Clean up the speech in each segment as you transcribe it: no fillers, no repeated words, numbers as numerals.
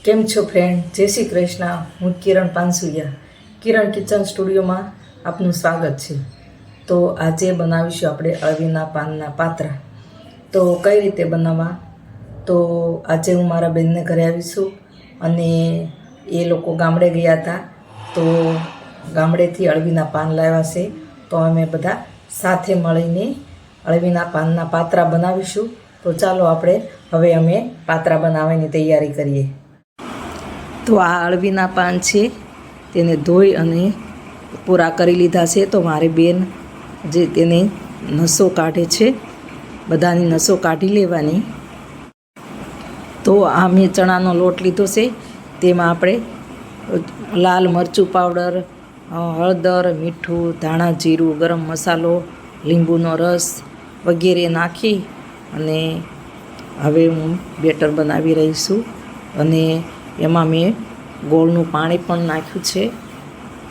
કેમ છો ફ્રેન્ડ? જય શ્રી કૃષ્ણ. હું કિરણ પાનસુયા, કિરણ કિચન સ્ટુડિયોમાં આપનું સ્વાગત છે. તો આજે બનાવીશું આપણે અળવીના પાનના પાત્રા. તો કઈ રીતે બનાવવા? તો આજે હું મારા બેનને ઘરે આવીશું અને એ લોકો ગામડે ગયા હતા, તો ગામડેથી અળવીના પાન લાવ્યા છે. તો અમે બધા સાથે મળીને અળવીના પાનના પાત્રા બનાવીશું. તો ચાલો આપણે હવે અમે પાત્રા બનાવવાની તૈયારી કરીએ. તો આ અળવીના પાન છે, તેને ધોઈ અને પૂરા કરી લીધા છે. તો મારી બેન જે તેને નસો કાઢે છે, બધાની નસો કાઢી લેવાની. તો આ મેં ચણાનો લોટ લીધો છે, તેમાં આપણે લાલ મરચું પાવડર, હળદર, મીઠું, ધાણા જીરું, ગરમ મસાલો, લીંબુનો રસ વગેરે નાખી અને હવે હું બેટર બનાવી રહી છું. અને એમાં મેં ગોળનું પાણી પણ નાખ્યું છે.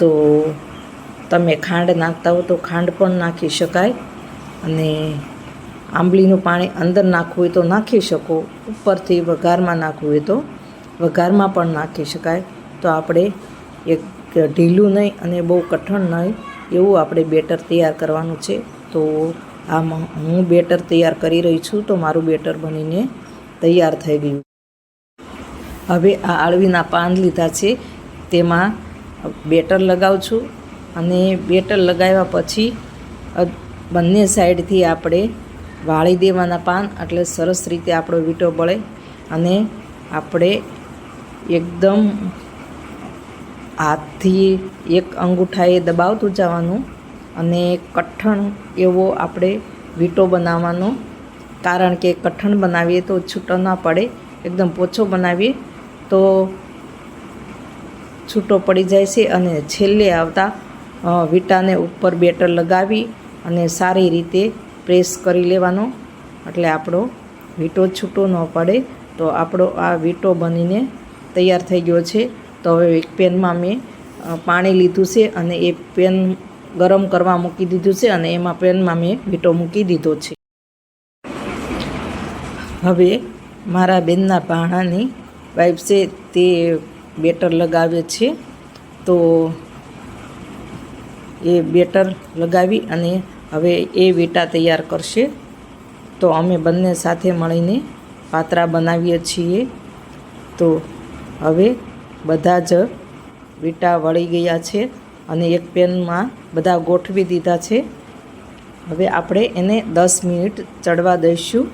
તો તમે ખાંડ નાખતા હો તો ખાંડ પણ નાખી શકાય, અને આંબલીનું પાણી અંદર નાખવું હોય તો નાખી શકો. ઉપરથી વઘારમાં નાખવું હોય તો વઘારમાં પણ નાખી શકાય. તો આપણે એક ઢીલું નહીં અને બહુ કઠણ નહીં એવું આપણે બેટર તૈયાર કરવાનું છે. તો આમાં હું બેટર તૈયાર કરી રહી છું. તો મારું બેટર બનીને તૈયાર થઈ ગયું. હવે આ અળવીના પાન લીધા છે, તેમાં બેટર લગાવું છું. અને બેટર લગાવ્યા પછી બંને સાઈડથી આપણે વાળી દેવાના પાન, એટલે સરસ રીતે આપણો વીંટો બળે. અને આપણે એકદમ હાથથી એક અંગૂઠાએ દબાવતું જવાનું અને કઠણ એવો આપણે વીંટો બનાવવાનો. કારણ કે કઠણ બનાવીએ તો છૂટો ના પડે, એકદમ પોચો બનાવીએ તો છૂટો પડી જાય છે. અને છેલ્લે આવતા વીંટાને ઉપર બેટર લગાવી અને સારી રીતે પ્રેસ કરી લેવાનો, એટલે આપણો વીંટો છૂટો ન પડે. તો આપણો આ વીંટો બનીને તૈયાર થઈ ગયો છે. તો હવે એક પેનમાં મેં પાણી લીધું છે અને એ પેન ગરમ કરવા મૂકી દીધું છે, અને એમાં પેનમાં મેં વીંટો મૂકી દીધો છે. હવે મારા બેનના ભાણાની વાઈફ છે, તે બેટર લગાવે છે. તો એ બેટર લગાવી અને હવે એ વીંટા તૈયાર કરશે. તો અમે બંને સાથે મળીને પાત્રા બનાવીએ છીએ. તો હવે બધા જ વીંટા વળી ગયા છે અને એક પેનમાં બધા ગોઠવી દીધા છે. હવે આપણે એને 10 મિનિટ ચડવા દઈશું.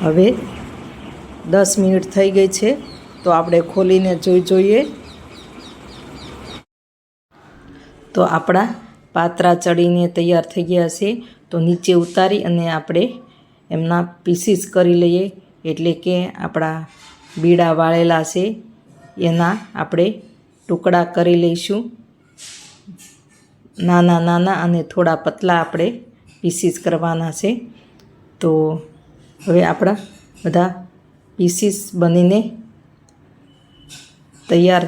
હવે 10 મિનિટ થઈ ગઈ છે, તો આપણે ખોલીને જોઈએ. તો આપણા પાત્રા ચડીને તૈયાર થઈ ગયા છે. તો નીચે ઉતારી અને આપણે એમના પીસીસ કરી લઈએ, એટલે કે આપણા બીડા વાળેલા છે એના આપણે ટુકડા કરી લઈશું. નાના નાના અને થોડા પતલા આપણે પીસીસ કરવાના છે. તો હવે આપણા બધા પીસીસ બનીને તૈયાર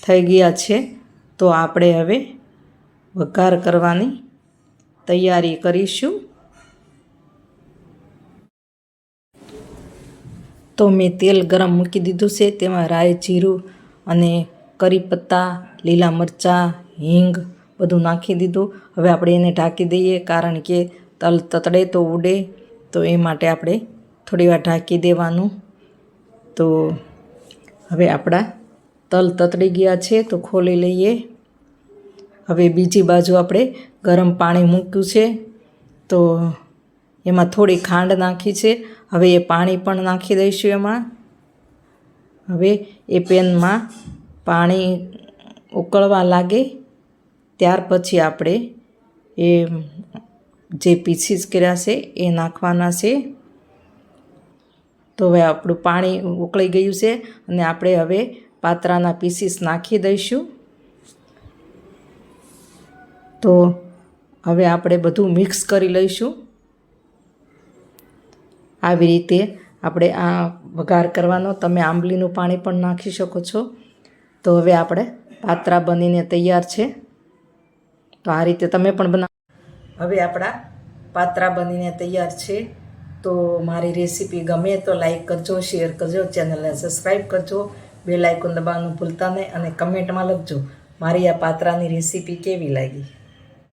થઈ ગયા છે. તો આપણે હવે વઘાર કરવાની તૈયારી કરીશું. તો મેં તેલ ગરમ મૂકી દીધું છે, તેમાં રાઈ, જીરું અને કરી પત્તા, લીલા મરચાં, હિંગ બધું નાખી દીધું. હવે આપણે એને ઢાંકી દઈએ, કારણ કે તલ તતડે તો ઉડે, તો એ માટે આપણે થોડી વાર ઢાંકી દેવાનું. તો હવે આપણા તલ તતડી ગયા છે, તો ખોલી લઈએ. હવે બીજી બાજુ આપણે ગરમ પાણી મૂક્યું છે, તો એમાં થોડી ખાંડ નાખી છે. હવે એ પાણી પણ નાખી દઈશું એમાં. હવે એ પેનમાં પાણી ઉકળવા લાગે ત્યાર પછી આપણે એ જે પીસીસ કર્યા છે એ નાખવાના છે. તો હવે આપણું પાણી ઉકળી ગયું છે અને આપણે હવે પાત્રાના પીસીસ નાખી દઈશું. તો હવે આપણે બધું મિક્સ કરી લઈશું. આવી રીતે આપણે આ વઘાર કરવાનો. તમે આંબલીનું પાણી પણ નાખી શકો છો. તો હવે આપણે પાત્રા બનીને તૈયાર છે. તો આ રીતે તમે પણ બનાવો. હવે આપણા પાત્રા બનીને તૈયાર છે. તો મારી રેસીપી ગમે તો લાઈક કરજો, શેર કરજો, ચેનલને સબસ્ક્રાઈબ કરજો, બેલ આઇકોન દબાવવાનું ભૂલતા નહીં અને કમેન્ટમાં લખજો મારી આ પાત્રાની રેસીપી કેવી લાગી.